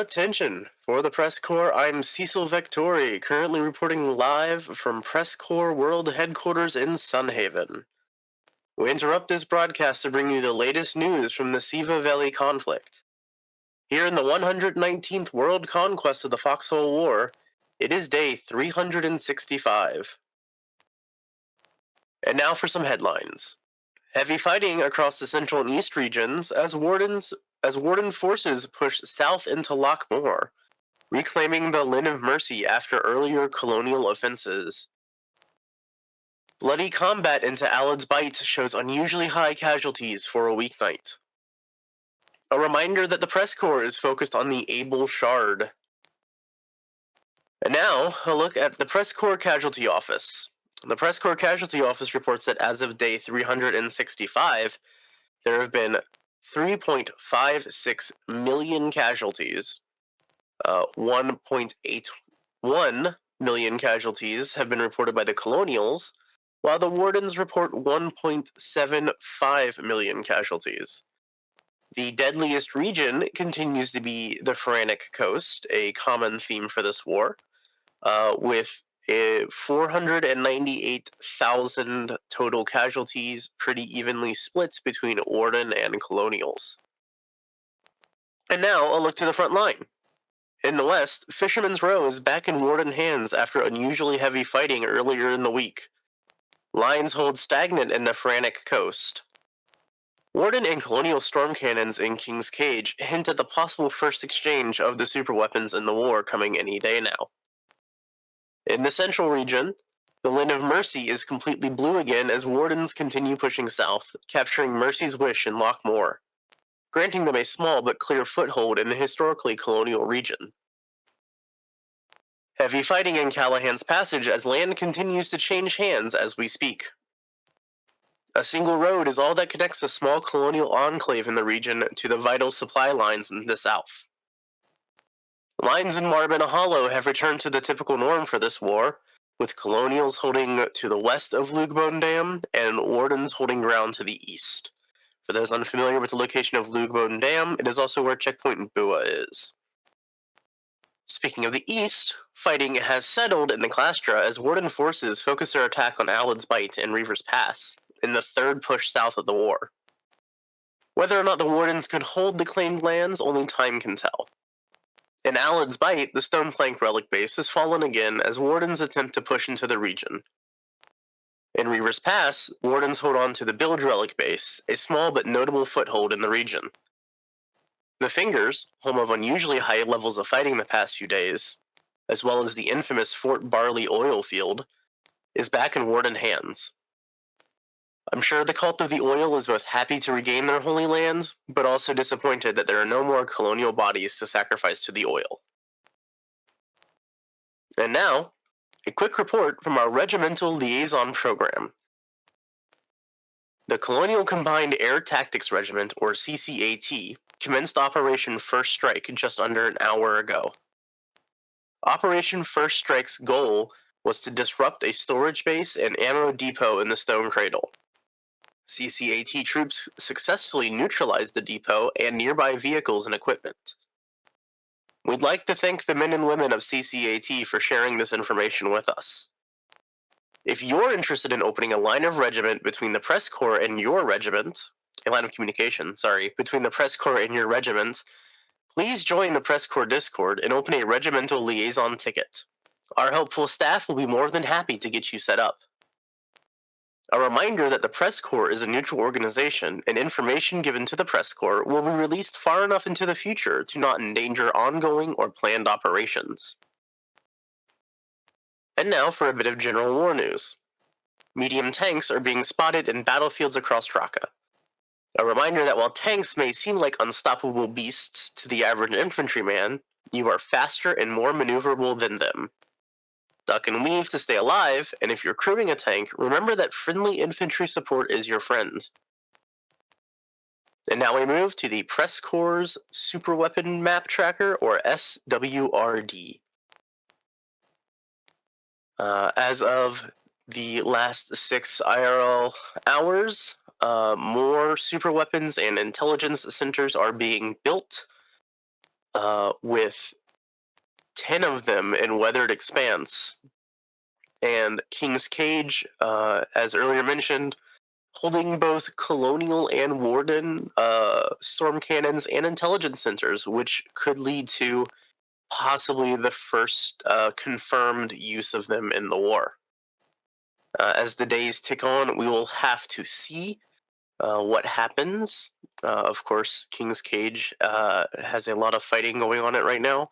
Attention! For the Press Corps, I'm Cecil Vectori, currently reporting live from Press Corps World Headquarters in Sunhaven. We interrupt this broadcast to bring you the latest news from the Siva Valley conflict. Here in the 119th World Conquest of the Foxhole War, it is day 365. And now for some headlines. Heavy fighting across the Central and East regions as Warden forces push south into Lockmore, reclaiming the Linn of Mercy after earlier Colonial offenses. Bloody combat into Alad's Bight shows unusually high casualties for a weeknight. A reminder that the Press Corps is focused on the Able Shard. And now, a look at the Press Corps Casualty Office. The Press Corps Casualty Office reports that as of day 365, there have been 3.56 million casualties. 1.81 million casualties have been reported by the Colonials, while the Wardens report 1.75 million casualties. The deadliest region continues to be the Frantic Coast, a common theme for this war, with 498,000 total casualties, pretty evenly split between Warden and Colonials. And now, a look to the front line. In the west, Fisherman's Row is back in Warden hands after unusually heavy fighting earlier in the week. Lines hold stagnant in the Frantic Coast. Warden and Colonial storm cannons in King's Cage hint at the possible first exchange of the superweapons in the war coming any day now. In the central region, the Linn of Mercy is completely blue again as Wardens continue pushing south, capturing Mercy's Wish in Lockmore, granting them a small but clear foothold in the historically colonial region. Heavy fighting in Callahan's Passage as land continues to change hands as we speak. A single road is all that connects a small colonial enclave in the region to the vital supply lines in the south. Lines in Marbella Hollow have returned to the typical norm for this war, with Colonials holding to the west of Lugbone Dam and Wardens holding ground to the east. For those unfamiliar with the location of Lugbone Dam, it is also where Checkpoint Bua is. Speaking of the east, fighting has settled in the Clastra as Warden forces focus their attack on Alad's Bight and Reaver's Pass, in the third push south of the war. Whether or not the Wardens could hold the claimed lands, only time can tell. In Alad's Bight, the Stone Plank Relic Base has fallen again as Wardens attempt to push into the region. In Reaver's Pass, Wardens hold on to the Bilge Relic Base, a small but notable foothold in the region. The Fingers, home of unusually high levels of fighting the past few days, as well as the infamous Fort Barley oil field, is back in Warden hands. I'm sure the Cult of the Oil is both happy to regain their holy lands, but also disappointed that there are no more colonial bodies to sacrifice to the oil. And now, a quick report from our Regimental Liaison Program. The Colonial Combined Air Tactics Regiment, or CCAT, commenced Operation First Strike just under an hour ago. Operation First Strike's goal was to disrupt a storage base and ammo depot in the Stone Cradle. CCAT troops successfully neutralized the depot and nearby vehicles and equipment. We'd like to thank the men and women of CCAT for sharing this information with us. If you're interested in opening a line of regiment between the Press Corps and your regiment, between the Press Corps and your regiment, please join the Press Corps Discord and open a Regimental Liaison ticket. Our helpful staff will be more than happy to get you set up. A reminder that the Press Corps is a neutral organization, and information given to the Press Corps will be released far enough into the future to not endanger ongoing or planned operations. And now for a bit of general war news. Medium tanks are being spotted in battlefields across Raqqa. A reminder that while tanks may seem like unstoppable beasts to the average infantryman, you are faster and more maneuverable than them. Duck and weave to stay alive, and if you're crewing a tank, remember that friendly infantry support is your friend. And now we move to the Press Corps' Superweapon Map Tracker, or SWRD. As of the last 6 IRL hours, more superweapons and intelligence centers are being built. with 10 of them in Weathered Expanse, and King's Cage, as earlier mentioned, holding both Colonial and Warden storm cannons and intelligence centers, which could lead to possibly the first confirmed use of them in the war. As the days tick on, we will have to see what happens. Of course, King's Cage has a lot of fighting going on it right now,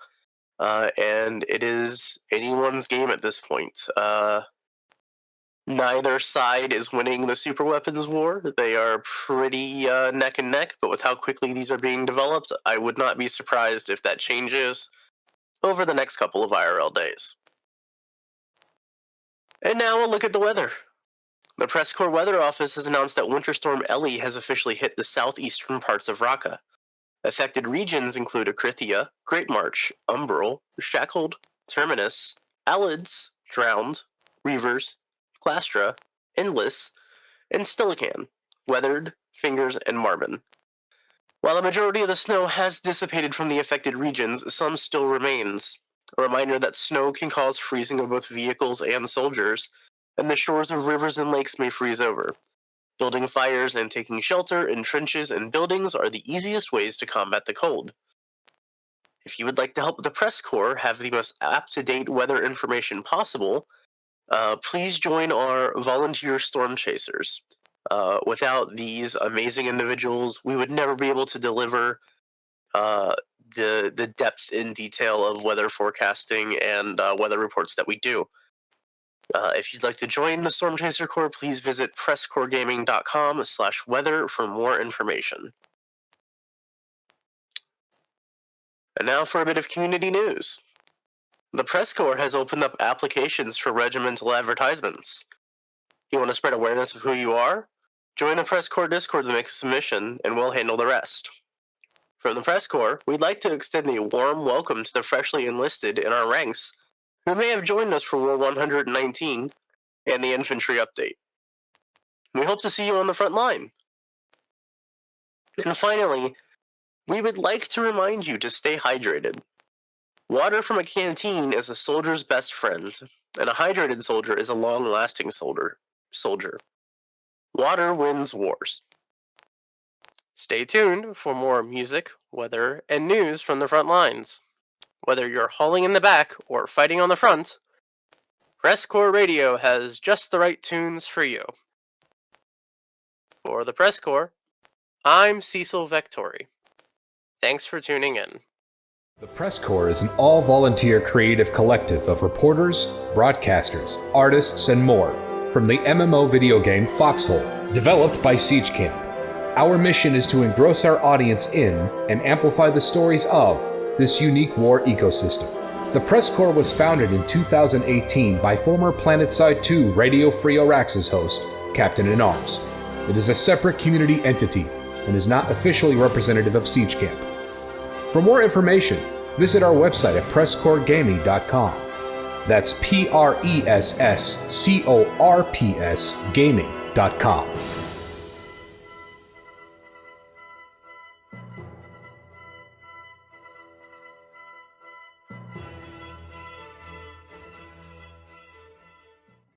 and it is anyone's game at this point. Neither side is winning the superweapons war. They are pretty neck and neck, but with how quickly these are being developed, I would not be surprised if that changes over the next couple of IRL days. And now we'll look at the weather. The PressCorps Weather Office has announced that Winter Storm Ellie has officially hit the southeastern parts of Raqqa. Affected regions include Akrithia, Great March, Umbral, Shackled, Terminus, Alids, Drowned, Reavers, Clastra, Endless, and Stilican, Weathered, Fingers, and Marvin. While the majority of the snow has dissipated from the affected regions, some still remains. A reminder that snow can cause freezing of both vehicles and soldiers, and the shores of rivers and lakes may freeze over. Building fires and taking shelter in trenches and buildings are the easiest ways to combat the cold. If you would like to help the PressCorps have the most up-to-date weather information possible, please join our volunteer storm chasers. Without these amazing individuals, we would never be able to deliver the depth and detail of weather forecasting and weather reports that we do. If you'd like to join the Storm Chaser Corps, please visit presscorpsgaming.com/weather for more information. And now for a bit of community news. The PressCorps has opened up applications for regimental advertisements. You want to spread awareness of who you are? Join the PressCorps Discord to make a submission, and we'll handle the rest. From the PressCorps, we'd like to extend a warm welcome to the freshly enlisted in our ranks who may have joined us for War 119 and the infantry update. We hope to see you on the front line. And finally, we would like to remind you to stay hydrated. Water from a canteen is a soldier's best friend, and a hydrated soldier is a long-lasting soldier. Water wins wars. Stay tuned for more music, weather, and news from the front lines. Whether you're hauling in the back or fighting on the front, PressCorps Radio has just the right tunes for you. For the PressCorps, I'm Cecil Vectori. Thanks for tuning in. The PressCorps is an all-volunteer creative collective of reporters, broadcasters, artists, and more from the MMO video game Foxhole, developed by Siege Camp. Our mission is to engross our audience in and amplify the stories of this unique war ecosystem. The PressCorps was founded in 2018 by former Planetside 2 Radio Free Auraxis host, CaptainInArms. It is a separate community entity and is not officially representative of Siege Camp. For more information, visit our website at PressCorpsGaming.com. That's PressCorps gaming.com.